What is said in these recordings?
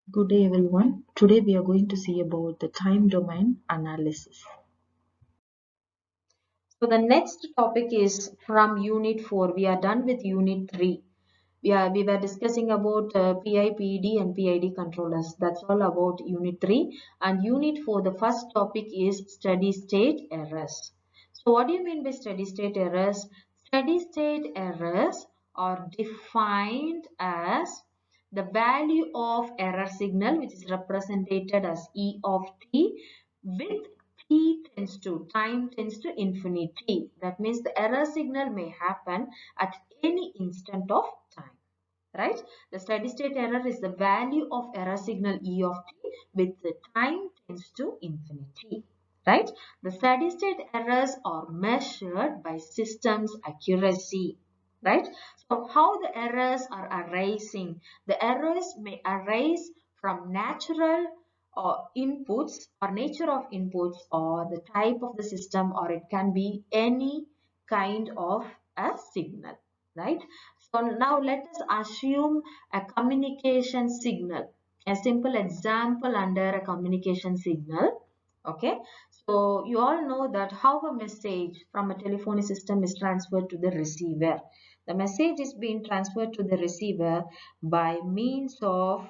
Good day everyone. Today we are going to see about the time domain analysis. So the next topic is from unit 4. We are done with unit 3. We were discussing about PIPD and PID controllers. That's all about unit 3. And unit 4, the first topic is steady state errors. So what do you mean by steady state errors? Steady state errors are defined as the value of error signal, which is represented as E of t, with t tends to time tends to infinity. That means the error signal may happen at any instant of time, right? The steady state error is the value of error signal E of t with the time tends to infinity, right? The steady state errors are measured by systems accuracy, right? So how the errors are arising? The errors may arise from natural or inputs or nature of inputs or the type of the system, or it can be any kind of a signal, right? So now let us assume a communication signal, a simple example under a communication signal. Okay, so you all know that how a message from a telephony system is transferred to the receiver. The message is being transferred to the receiver by means of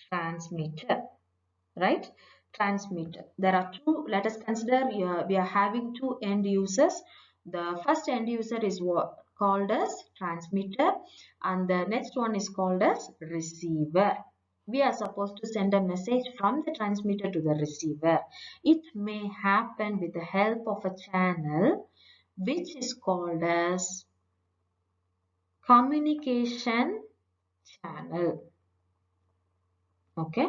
transmitter, right? Transmitter. There are two. Let us consider we are having two end users. The first end user is what called as transmitter, and the next one is called as receiver. We are supposed to send a message from the transmitter to the receiver. It may happen with the help of a channel which is called as communication channel. Okay,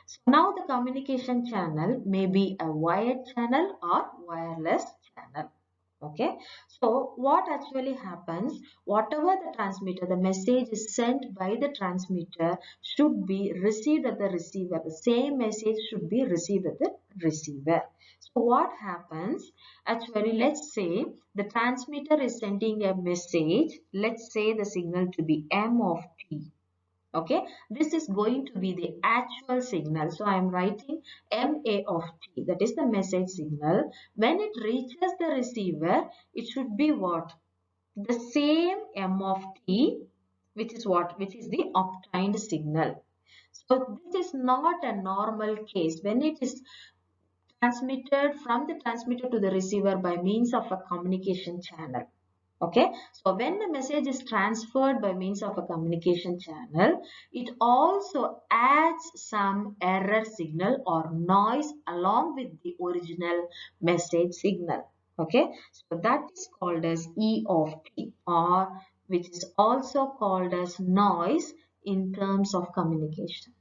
so now the communication channel may be a wired channel or wireless channel. Okay, so what actually happens, whatever the transmitter, the message is sent by the transmitter should be received at the receiver. The same message should be received at the receiver. So what happens, actually let's say the transmitter is sending a message, let's say the signal to be M of T. Okay, this is going to be the actual signal. So I am writing MA of T, that is the message signal. When it reaches the receiver, it should be what? The same M of T, which is what? Which is the obtained signal. So this is not a normal case. When it is transmitted from the transmitter to the receiver by means of a communication channel. Okay, so when the message is transferred by means of a communication channel, it also adds some error signal or noise along with the original message signal. Okay, so that is called as E of T, or which is also called as noise in terms of communication.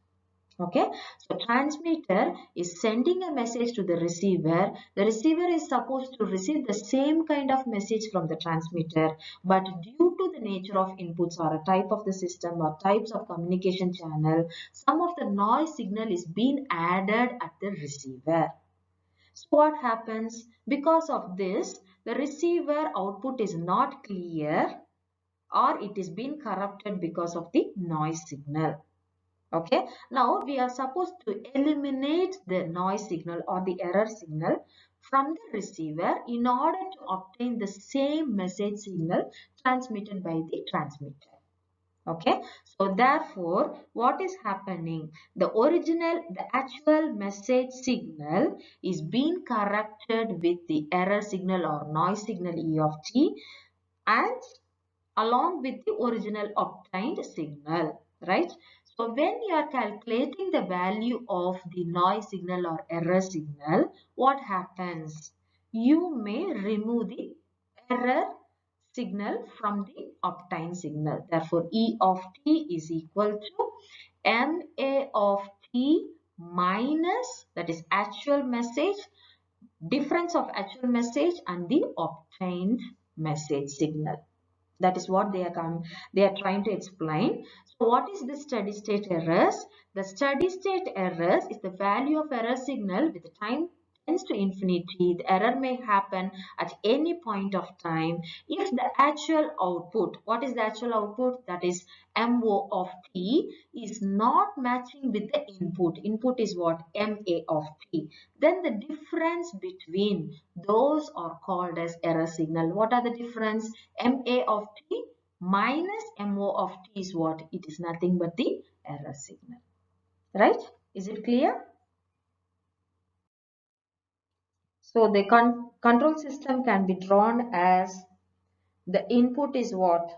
Okay, so transmitter is sending a message to the receiver. The receiver is supposed to receive the same kind of message from the transmitter, but due to the nature of inputs or a type of the system or types of communication channel, some of the noise signal is being added at the receiver. So what happens? Because of this, the receiver output is not clear, or it is being corrupted because of the noise signal. Okay, now we are supposed to eliminate the noise signal or the error signal from the receiver in order to obtain the same message signal transmitted by the transmitter. Okay, so therefore what is happening, the actual message signal is being corrected with the error signal or noise signal E of T, and along with the original obtained signal, right? So when you are calculating the value of the noise signal or error signal, what happens? You may remove the error signal from the obtained signal. Therefore, E of t is equal to MA of t minus, that is actual message, difference of actual message and the obtained message signal. That is what they are trying to explain. So what is the steady state errors? The steady state errors is the value of error signal with the time tends to infinity, the error may happen at any point of time if the actual output, what is the actual output? That is MO of t is not matching with the input. Input is what? MA of t. Then the difference between those are called as error signal. What are the difference? MA of t minus MO of t is what? It is nothing but the error signal. Right? Is it clear? So the control system can be drawn as the input is what?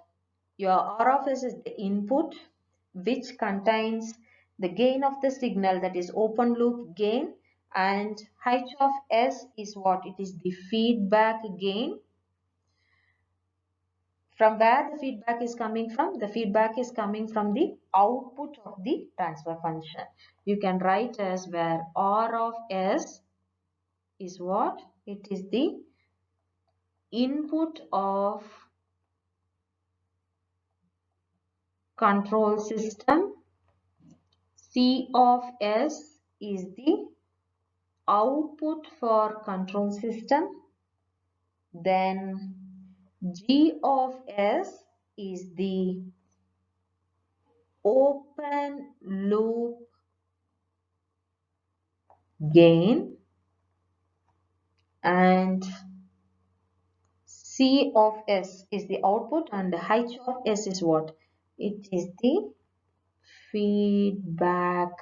Your R of S is the input which contains the gain of the signal, that is open loop gain, and H of S is what? It is the feedback gain. From where the feedback is coming from? The feedback is coming from the output of the transfer function. You can write as where R of S is what? It is the input of control system. C of S is the output for control system. Then G of S is the open loop gain, and C of S is the output, and H of S is what? It is the feedback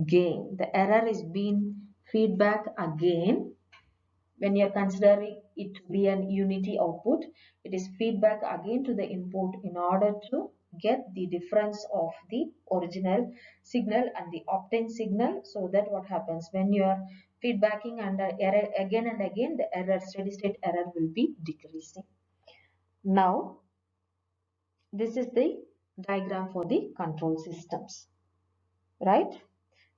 gain. The error is being feedback again. When you are considering it to be an unity output, it is feedback again to the input in order to get the difference of the original signal and the obtained signal. So that what happens when you are feedbacking under error again and again, the error, steady state error will be decreasing. Now this is the diagram for the control systems, right?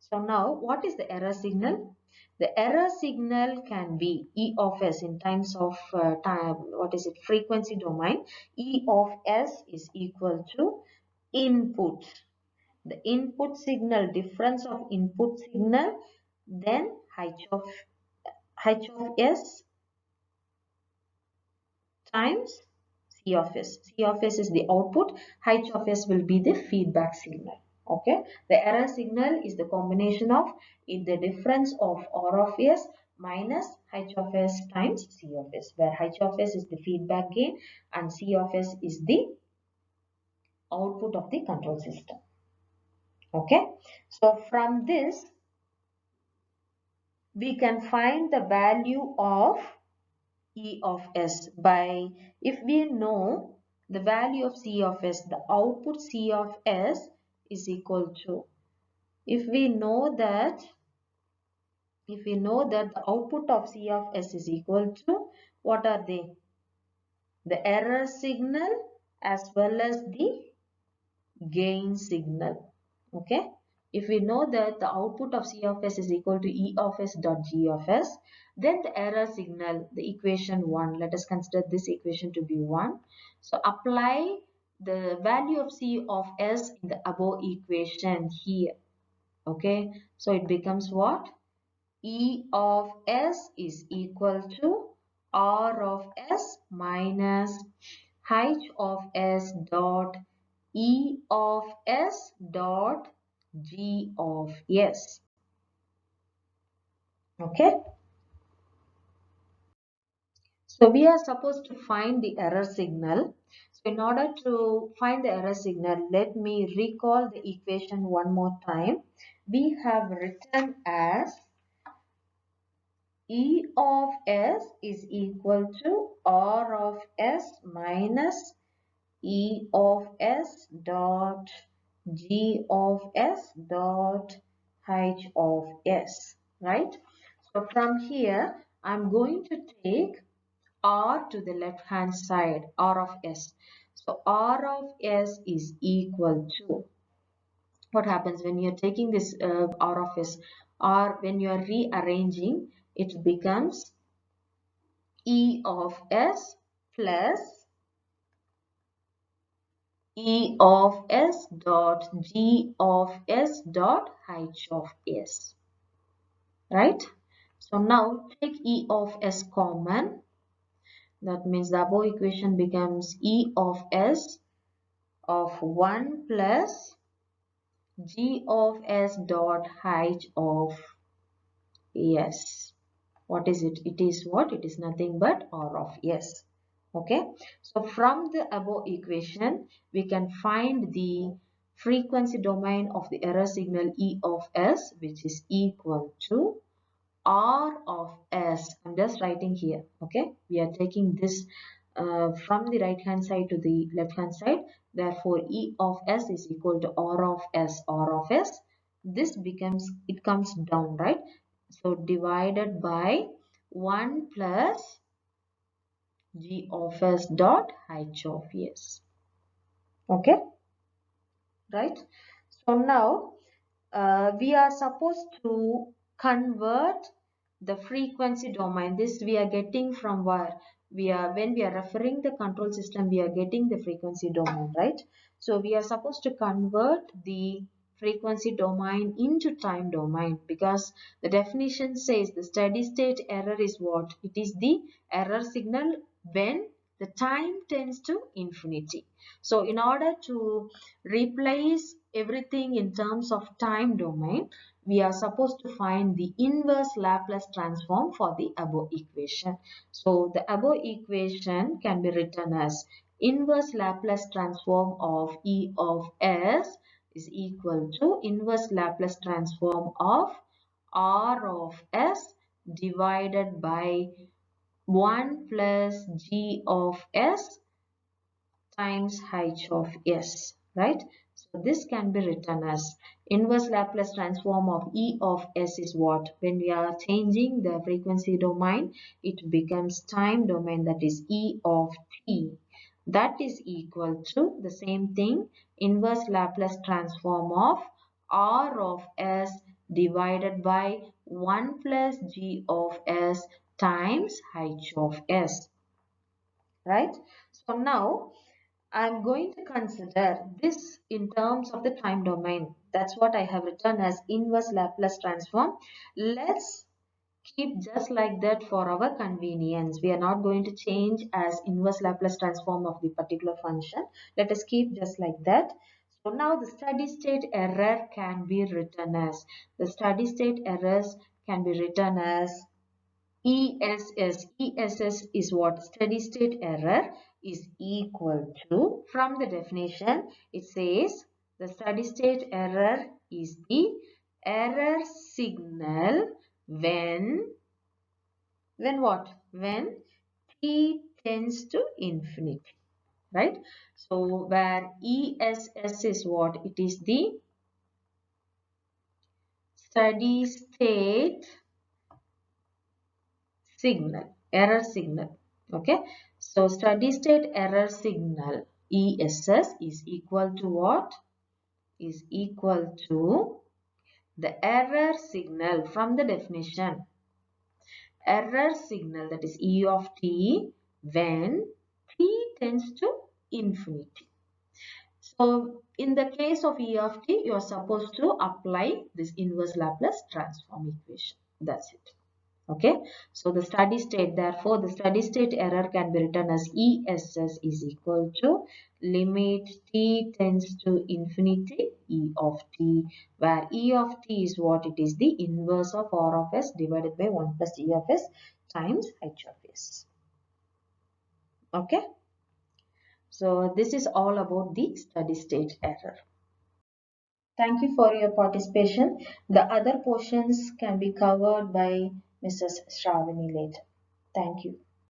So now what is the error signal? The error signal can be E of S in terms of time, what is it, frequency domain. E of S is equal to input. The input signal, difference of input signal, then H of S times C of S. C of S is the output, H of S will be the feedback signal. Okay, the error signal is the combination of the difference of R of S minus H of S times C of S, where H of S is the feedback gain and C of S is the output of the control system. Okay, so from this we can find the value of E of S by, if we know the value of C of S, the output C of S is equal to, if we know that the output of C of S is equal to, what are they? The error signal as well as the gain signal. Okay. If we know that the output of C of S is equal to E of S dot G of S, then the error signal, the equation 1, let us consider this equation to be 1. So apply the value of C of S in the above equation here. Okay. So it becomes what? E of S is equal to R of S minus H of S dot E of S dot G of S. Okay. So we are supposed to find the error signal. So in order to find the error signal, let me recall the equation one more time. We have written as E of S is equal to R of S minus E of S dot G of S dot H of S, right? So from here, I'm going to take R to the left hand side, R of S. So R of S is equal to, what happens when you're taking this R of S, or when you are rearranging, it becomes E of S plus E of S dot G of S dot H of S, right? So now take E of S common. That means the above equation becomes E of S of 1 plus G of S dot H of S. What is it? It is what? It is nothing but R of S. Okay. So from the above equation, we can find the frequency domain of the error signal E of S, which is equal to R of S. I'm just writing here. Okay. We are taking this from the right hand side to the left hand side. Therefore, E of S is equal to R of S. R of S. This becomes, it comes down, right? So divided by 1 plus G of S dot H of S. Okay, right? So now we are supposed to convert the frequency domain. This we are getting from where we are, when we are referring the control system, we are getting the frequency domain, right? So we are supposed to convert the frequency domain into time domain, because the definition says the steady state error is what? It is the error signal when the time tends to infinity. So in order to replace everything in terms of time domain, we are supposed to find the inverse Laplace transform for the above equation. So the above equation can be written as inverse Laplace transform of E of S is equal to inverse Laplace transform of R of S divided by 1 plus G of S times H of S, right? So this can be written as inverse Laplace transform of E of S is what? When we are changing the frequency domain, it becomes time domain, that is E of T. That is equal to the same thing, inverse Laplace transform of R of S divided by 1 plus G of S times H of S, right? So now I'm going to consider this in terms of the time domain. That's what I have written as inverse Laplace transform. Let's keep just like that for our convenience. We are not going to change as inverse Laplace transform of the particular function. Let us keep just like that. So now the steady state error can be written as, the steady state errors can be written as ESS. ESS is what? Steady state error is equal to, from the definition, it says the steady state error is the error signal when what? When t tends to infinity, right? So where ESS is what? It is the steady state signal, error signal. Okay, so steady state error signal ESS is equal to what? Is equal to the error signal from the definition. Error signal, that is E of t, when t tends to infinity. So in the case of E of t, you are supposed to apply this inverse Laplace transform equation. That's it. Okay, so the steady state, therefore the steady state error can be written as ESS is equal to limit t tends to infinity E of t, where E of t is what? It is the inverse of R of S divided by 1 plus E of S times H of S. Okay, so this is all about the steady state error. Thank you for your participation. The other portions can be covered by Mrs. Shravani later. Thank you.